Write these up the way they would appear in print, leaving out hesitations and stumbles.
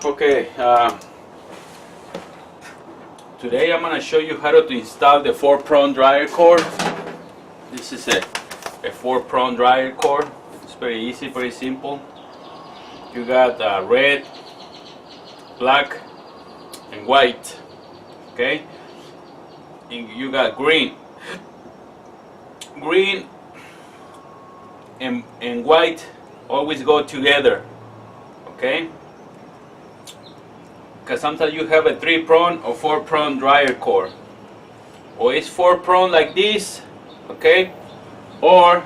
Okay, today I'm going to show you how to install the 4-prong dryer core. This is a 4-prong dryer core. It's very easy, very simple. You got red, black, and white. Okay, and you got green. Green and white always go together. Okay, because sometimes you have a 3-prong or 4-prong dryer core, or it's 4-prong like this, okay, or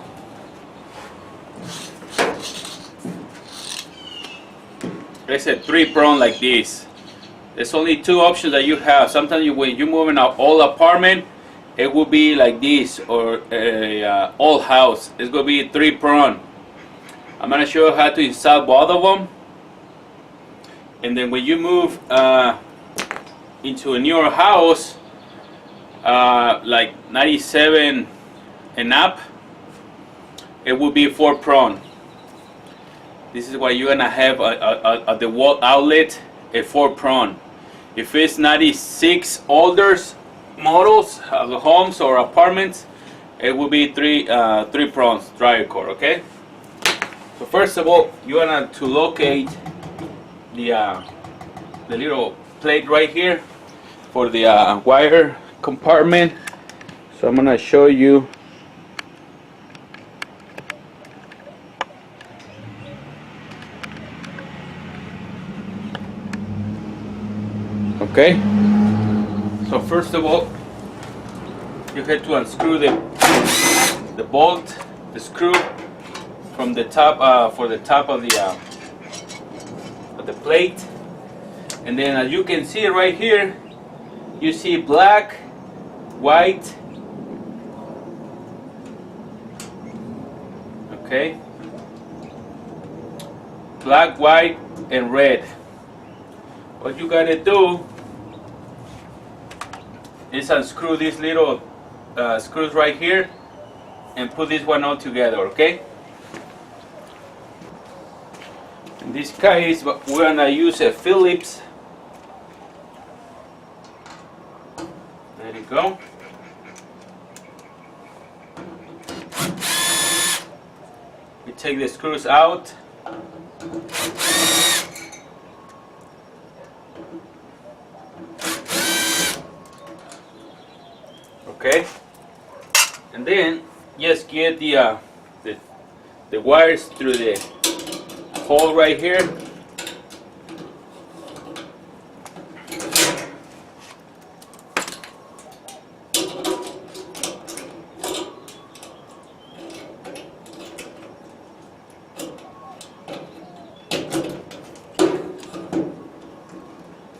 it's a 3-prong like this. There's only 2 options that you have. Sometimes when you move in an old apartment, it will be like this, or a old house, it's going to be 3-prong. I'm going to show you how to install both of them. And then when you move into a newer house, like 97 and up, it will be 4-prong. This is why you're gonna have at the wall outlet a 4-prong. If it's 96 older models of the homes or apartments, it will be 3 prongs dryer core. Okay. So first of all, you want to locate the little plate right here for the wire compartment. So I'm gonna show you. Okay. So first of all, you have to unscrew the bolt, the screw from the top for the top of the plate, and then as you can see right here, you see black, white, okay, black, white, and red. What you gotta do is unscrew these little screws right here and put this one all together, okay? In this case, we're gonna use a Phillips. There you go. We take the screws out. Okay, and then just get the wires through the hole right here.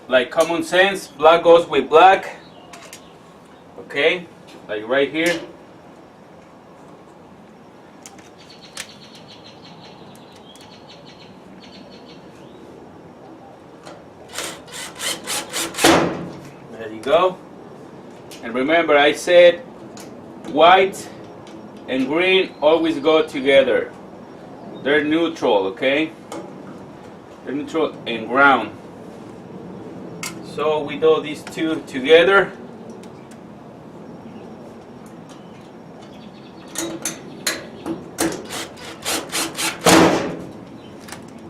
Like common sense, black goes with black. Okay, like right here. There you go. And remember, I said white and green always go together. They're neutral, okay? They're neutral and ground. So we do these two together.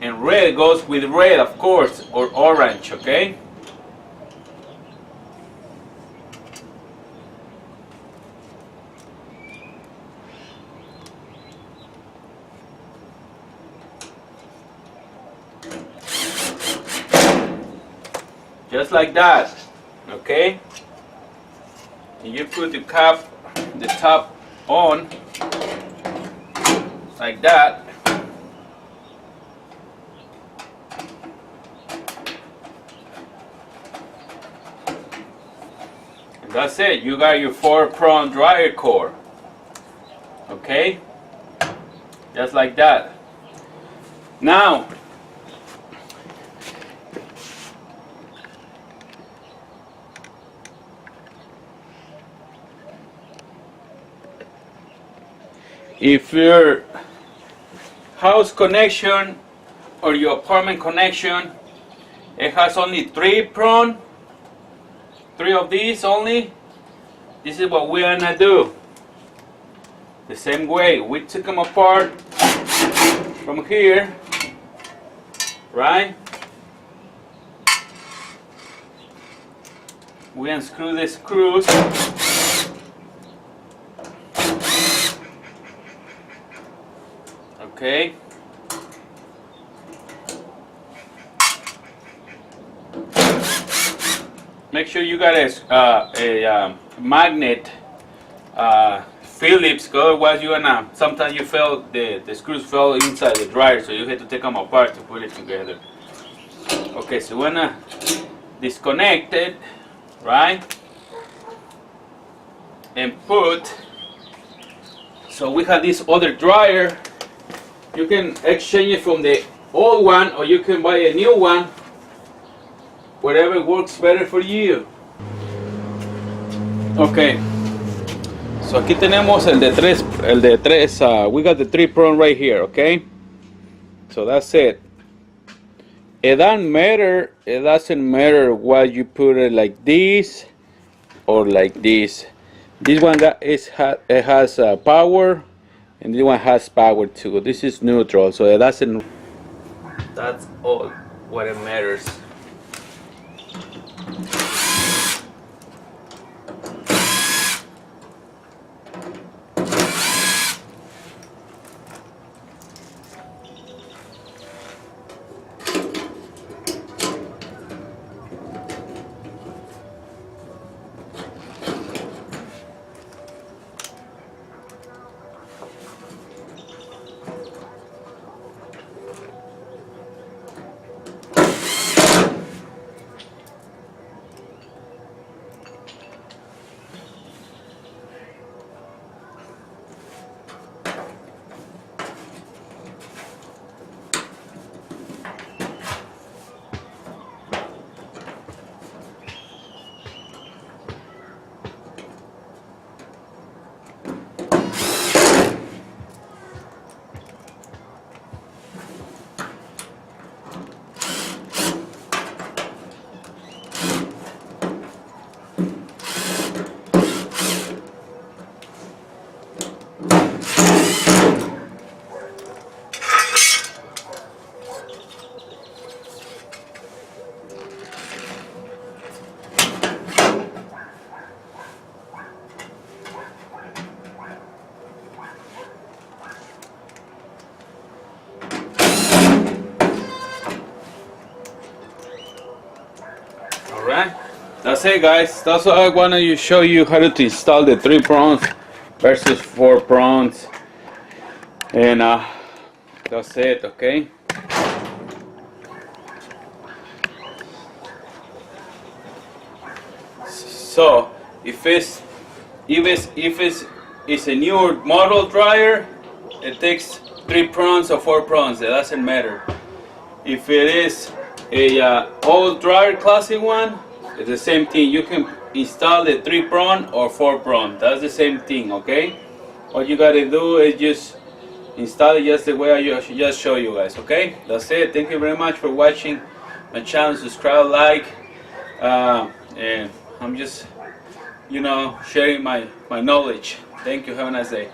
And red goes with red, of course, or orange, okay? Just like that, okay? And you put the top on, like that. And that's it, you got your 4-prong dryer core, okay? Just like that. Now, if your house connection or your apartment connection It has only 3 prong, 3 of these only. This is what we're gonna do. The same way, we took them apart from here, right? We unscrew the screws. Okay. Make sure you got a magnet Phillips, otherwise you're gonna, sometimes you feel the screws fell inside the dryer, so you have to take them apart to put it together. Okay, so we're gonna disconnect it, right? And put, so we have this other dryer. You can exchange it from the old one, or you can buy a new one, whatever works better for you. Okay, so aquí tenemos el de tres, we got the 3 prong right here, okay? So that's it. It doesn't matter what you put it, like this or like this. This one it has power, and this one has power too. This is neutral, so that's all what it matters. Alright, that's it guys. That's all I wanted to show you how to install the 3 prongs versus 4 prongs. And that's it, okay? So if it's a newer model dryer, it takes 3 prongs or 4 prongs. It doesn't matter. If it is a old dryer classic one, it's the same thing. You can install the 3 prong or 4 prong. That's the same thing, okay? All you gotta do is just install it just the way I just show you guys, okay? That's it. Thank you very much for watching my channel. Subscribe, like, and I'm just, sharing my knowledge. Thank you. Have a nice day.